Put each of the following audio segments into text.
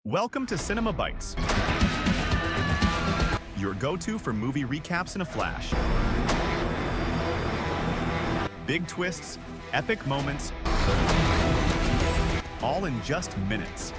Welcome to Cinema Bites, your go-to for movie recaps in a flash. Big twists, epic moments, all in just minutes.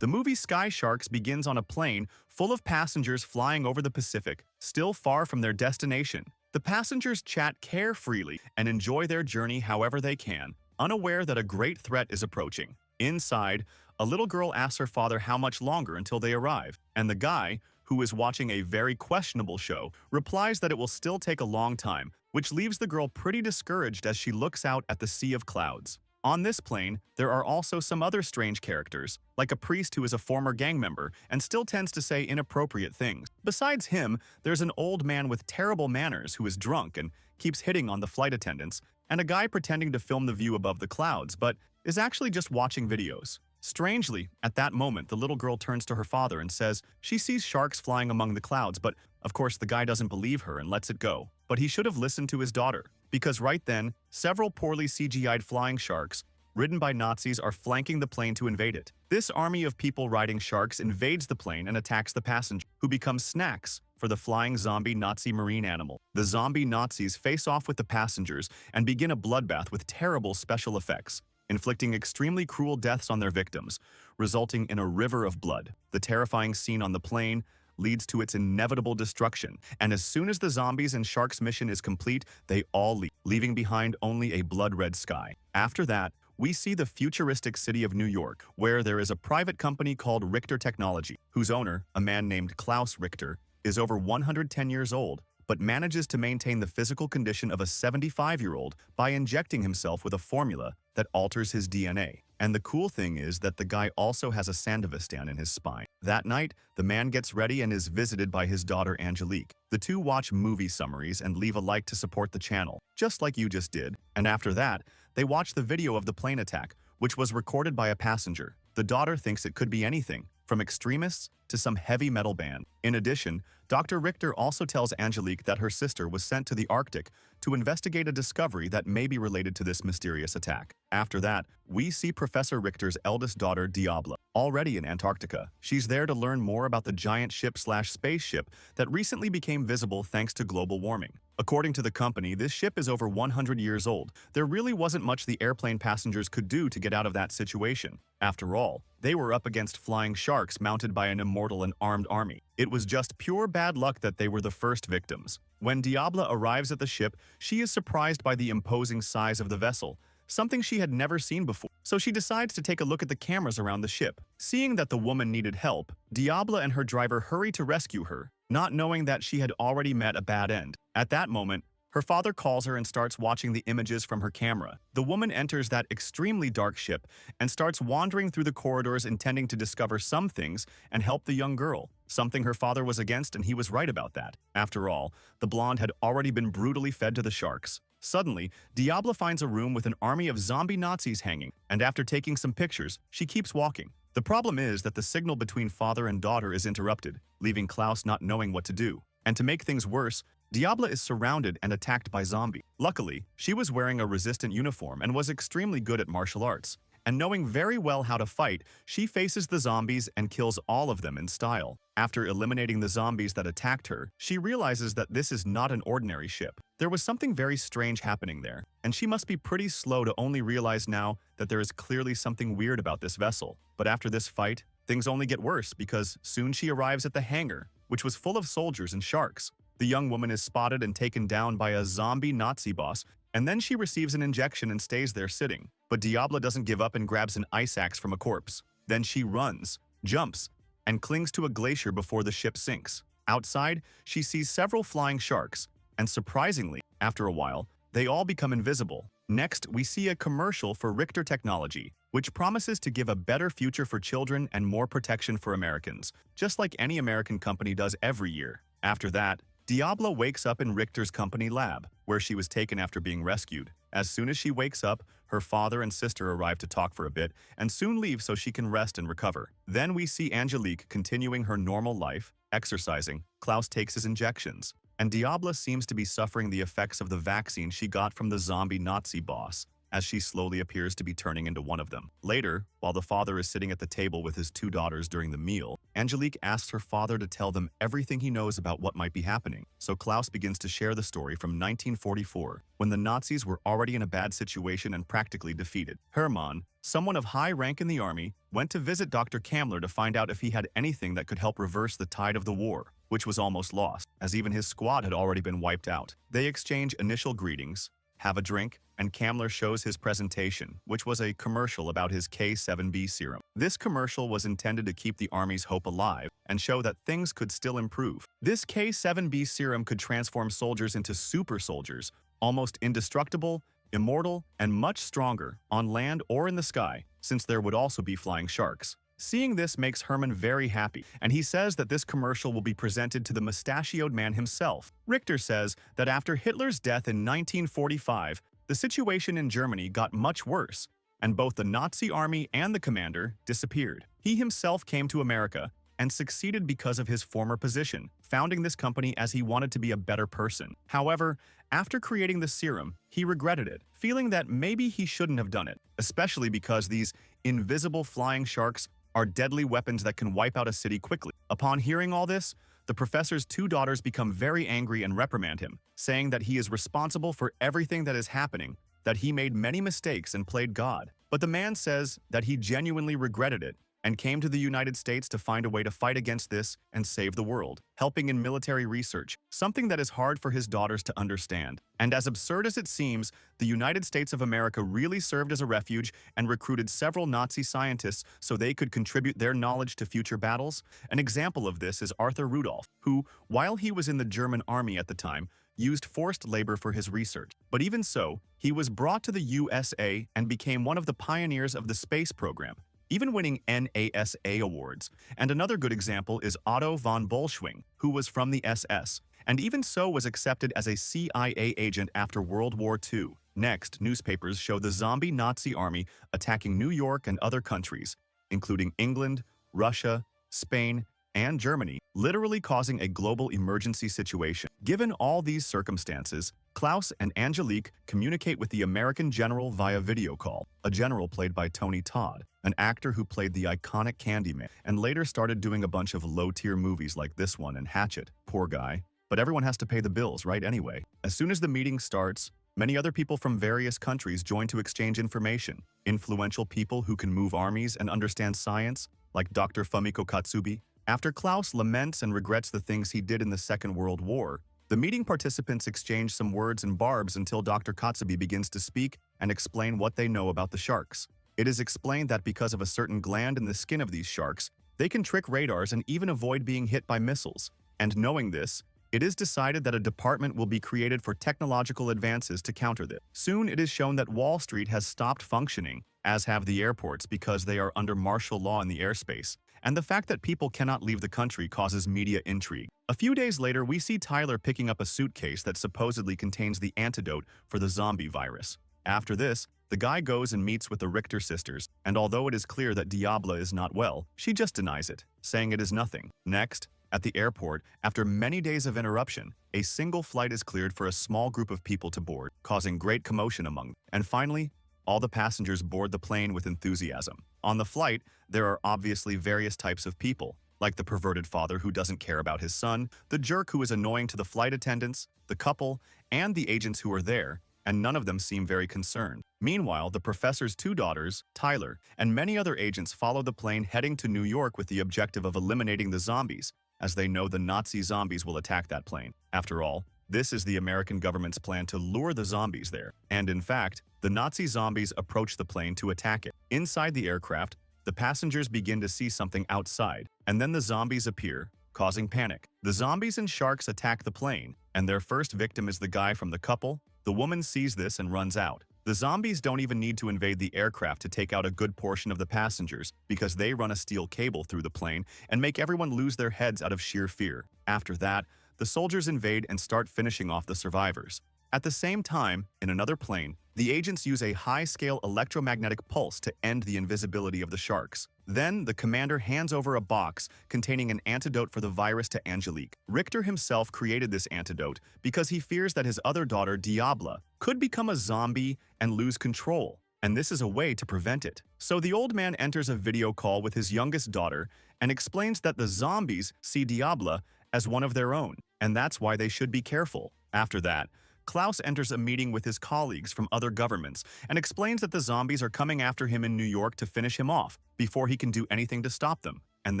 The movie Sky Sharks begins on a plane full of passengers flying over the Pacific, still far from their destination. The passengers chat carefreely and enjoy their journey however they can, unaware that a great threat is approaching. Inside, a little girl asks her father how much longer until they arrive, and the guy, who is watching a very questionable show, replies that it will still take a long time, which leaves the girl pretty discouraged as she looks out at the sea of clouds. On this plane, there are also some other strange characters, like a priest who is a former gang member and still tends to say inappropriate things. Besides him, there's an old man with terrible manners who is drunk and keeps hitting on the flight attendants, and a guy pretending to film the view above the clouds, but is actually just watching videos. Strangely, at that moment, the little girl turns to her father and says she sees sharks flying among the clouds, but of course the guy doesn't believe her and lets it go. But he should have listened to his daughter, because right then, several poorly CGI'd flying sharks, ridden by Nazis, are flanking the plane to invade it. This army of people riding sharks invades the plane and attacks the passenger, who becomes snacks for the flying zombie Nazi marine animal. The zombie Nazis face off with the passengers and begin a bloodbath with terrible special effects, inflicting extremely cruel deaths on their victims, resulting in a river of blood. The terrifying scene on the plane leads to its inevitable destruction, and as soon as the zombies and sharks' mission is complete, they all leave, leaving behind only a blood-red sky. After that, we see the futuristic city of New York, where there is a private company called Richter Technology, whose owner, a man named Klaus Richter, is over 110 years old, but manages to maintain the physical condition of a 75-year-old by injecting himself with a formula that alters his DNA. And the cool thing is that the guy also has a Sandevistan in his spine. That night, the man gets ready and is visited by his daughter Angelique. The two watch movie summaries and leave a like to support the channel, just like you just did. And after that, they watch the video of the plane attack, which was recorded by a passenger. The daughter thinks it could be anything, from extremists to some heavy metal band. In addition, Dr. Richter also tells Angelique that her sister was sent to the Arctic to investigate a discovery that may be related to this mysterious attack. After that, we see Professor Richter's eldest daughter, Diabla, already in Antarctica. She's there to learn more about the giant ship/spaceship that recently became visible thanks to global warming. According to the company, this ship is over 100 years old. There really wasn't much the airplane passengers could do to get out of that situation. After all, they were up against flying sharks mounted by an immortal and armed army. It was just pure bad luck that they were the first victims. When Diabla arrives at the ship, she is surprised by the imposing size of the vessel, something she had never seen before. So she decides to take a look at the cameras around the ship. Seeing that the woman needed help, Diabla and her driver hurry to rescue her, not knowing that she had already met a bad end. At that moment, her father calls her and starts watching the images from her camera. The woman enters that extremely dark ship and starts wandering through the corridors intending to discover some things and help the young girl, something her father was against, and he was right about that. After all, the blonde had already been brutally fed to the sharks. Suddenly, Diabla finds a room with an army of zombie Nazis hanging, and after taking some pictures, she keeps walking. The problem is that the signal between father and daughter is interrupted, leaving Klaus not knowing what to do. And to make things worse, Diabla is surrounded and attacked by zombies. Luckily, she was wearing a resistant uniform and was extremely good at martial arts. And knowing very well how to fight, she faces the zombies and kills all of them in style. After eliminating the zombies that attacked her, she realizes that this is not an ordinary ship. There was something very strange happening there, and she must be pretty slow to only realize now that there is clearly something weird about this vessel. But after this fight, things only get worse because soon she arrives at the hangar, which was full of soldiers and sharks. The young woman is spotted and taken down by a zombie Nazi boss, and then she receives an injection and stays there sitting. But Diabla doesn't give up and grabs an ice axe from a corpse. Then she runs, jumps, and clings to a glacier before the ship sinks. Outside, she sees several flying sharks, and surprisingly, after a while, they all become invisible. Next, we see a commercial for Richter Technology, which promises to give a better future for children and more protection for Americans, just like any American company does every year. After that, Diabla wakes up in Richter's company lab, where she was taken after being rescued. As soon as she wakes up, her father and sister arrive to talk for a bit and soon leave so she can rest and recover. Then we see Angelique continuing her normal life, exercising. Klaus takes his injections, and Diabla seems to be suffering the effects of the vaccine she got from the zombie Nazi boss. as she slowly appears to be turning into one of them. Later, while the father is sitting at the table with his two daughters during the meal, Angelique asks her father to tell them everything he knows about what might be happening. So Klaus begins to share the story from 1944, when the Nazis were already in a bad situation and practically defeated. Hermann, someone of high rank in the army, went to visit Dr. Kammler to find out if he had anything that could help reverse the tide of the war, which was almost lost, as even his squad had already been wiped out. They exchange initial greetings, have a drink, and Kammler shows his presentation, which was a commercial about his K7B serum. This commercial was intended to keep the army's hope alive and show that things could still improve. This K7B serum could transform soldiers into super soldiers, almost indestructible, immortal, and much stronger on land or in the sky, since there would also be flying sharks. Seeing this makes Hermann very happy, and he says that this commercial will be presented to the mustachioed man himself. Richter says that after Hitler's death in 1945, the situation in Germany got much worse, and both the Nazi army and the commander disappeared. He himself came to America and succeeded because of his former position, founding this company as he wanted to be a better person. However, after creating the serum, he regretted it, feeling that maybe he shouldn't have done it, especially because these invisible flying sharks are deadly weapons that can wipe out a city quickly. Upon hearing all this, the professor's two daughters become very angry and reprimand him, saying that he is responsible for everything that is happening, that he made many mistakes and played God. But the man says that he genuinely regretted it and came to the United States to find a way to fight against this and save the world, helping in military research, something that is hard for his daughters to understand. And as absurd as it seems, the United States of America really served as a refuge and recruited several Nazi scientists so they could contribute their knowledge to future battles. An example of this is Arthur Rudolph, who, while he was in the German army at the time, used forced labor for his research. But even so, he was brought to the USA and became one of the pioneers of the space program, even winning NASA awards. And another good example is Otto von Bolschwing, who was from the SS, and even so was accepted as a CIA agent after World War II. Next, newspapers show the zombie Nazi army attacking New York and other countries, including England, Russia, Spain, and Germany, literally causing a global emergency situation. Given all these circumstances, Klaus and Angelique communicate with the American general via video call, a general played by Tony Todd, an actor who played the iconic Candyman, and later started doing a bunch of low-tier movies like this one and Hatchet. Poor guy. But everyone has to pay the bills, right, anyway? As soon as the meeting starts, many other people from various countries join to exchange information. Influential people who can move armies and understand science, like Dr. Fumiko Katsubi. After Klaus laments and regrets the things he did in the Second World War, the meeting participants exchange some words and barbs until Dr. Katsubi begins to speak and explain what they know about the sharks. It is explained that because of a certain gland in the skin of these sharks, they can trick radars and even avoid being hit by missiles. And knowing this, it is decided that a department will be created for technological advances to counter this. Soon it is shown that Wall Street has stopped functioning, as have the airports, because they are under martial law in the airspace. And the fact that people cannot leave the country causes media intrigue. A few days later, we see Tyler picking up a suitcase that supposedly contains the antidote for the zombie virus. After this, the guy goes and meets with the Richter sisters, and although it is clear that Diabla is not well, she just denies it, saying it is nothing. Next, at the airport, after many days of interruption, a single flight is cleared for a small group of people to board, causing great commotion among them. And finally, all the passengers board the plane with enthusiasm. On the flight, there are obviously various types of people, like the perverted father who doesn't care about his son, the jerk who is annoying to the flight attendants, the couple, and the agents who are there, and none of them seem very concerned. Meanwhile, the professor's two daughters, Tyler, and many other agents follow the plane heading to New York with the objective of eliminating the zombies, as they know the Nazi zombies will attack that plane. After all, this is the American government's plan to lure the zombies there. And in fact, the Nazi zombies approach the plane to attack it. Inside the aircraft, the passengers begin to see something outside, and then the zombies appear, causing panic. The zombies and sharks attack the plane, and their first victim is the guy from the couple. The woman sees this and runs out. The zombies don't even need to invade the aircraft to take out a good portion of the passengers because they run a steel cable through the plane and make everyone lose their heads out of sheer fear. After that, the soldiers invade and start finishing off the survivors. At the same time, in another plane, the agents use a high-scale electromagnetic pulse to end the invisibility of the sharks. Then, the commander hands over a box containing an antidote for the virus to Angelique. Richter himself created this antidote because he fears that his other daughter, Diabla, could become a zombie and lose control, and this is a way to prevent it. So the old man enters a video call with his youngest daughter and explains that the zombies see Diabla as one of their own, and that's why they should be careful. After that, Klaus enters a meeting with his colleagues from other governments and explains that the zombies are coming after him in New York to finish him off before he can do anything to stop them, and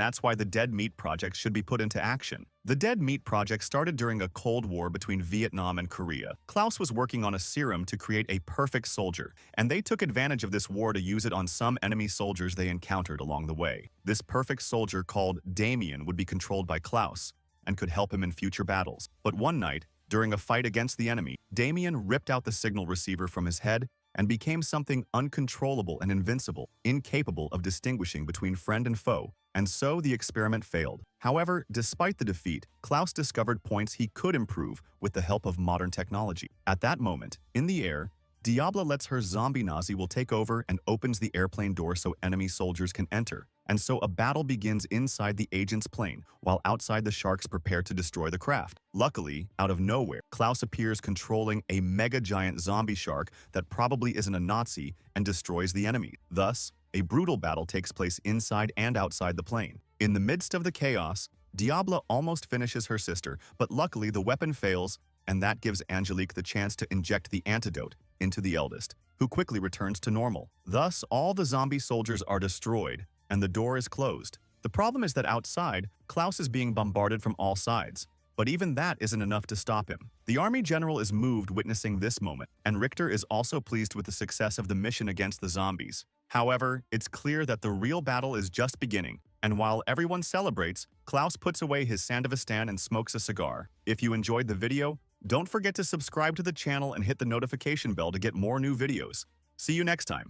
that's why the Dead Meat Project should be put into action. The Dead Meat Project started during a Cold War between Vietnam and Korea. Klaus was working on a serum to create a perfect soldier, and they took advantage of this war to use it on some enemy soldiers they encountered along the way. This perfect soldier called Damien would be controlled by Klaus and could help him in future battles. But one night, during a fight against the enemy, Damien ripped out the signal receiver from his head and became something uncontrollable and invincible, incapable of distinguishing between friend and foe, and so the experiment failed. However, despite the defeat, Klaus discovered points he could improve with the help of modern technology. At that moment, in the air, Diabla lets her zombie Nazi will take over and opens the airplane door so enemy soldiers can enter. And so a battle begins inside the agent's plane, while outside the sharks prepare to destroy the craft. Luckily, out of nowhere, Klaus appears controlling a mega-giant zombie shark that probably isn't a Nazi and destroys the enemy. Thus, a brutal battle takes place inside and outside the plane. In the midst of the chaos, Diabla almost finishes her sister, but luckily the weapon fails, and that gives Angelique the chance to inject the antidote into the eldest, who quickly returns to normal. Thus, all the zombie soldiers are destroyed, and the door is closed. The problem is that outside, Klaus is being bombarded from all sides, but even that isn't enough to stop him. The army general is moved witnessing this moment, and Richter is also pleased with the success of the mission against the zombies. However, it's clear that the real battle is just beginning, and while everyone celebrates, Klaus puts away his Sandevistan and smokes a cigar. If you enjoyed the video, don't forget to subscribe to the channel and hit the notification bell to get more new videos. See you next time.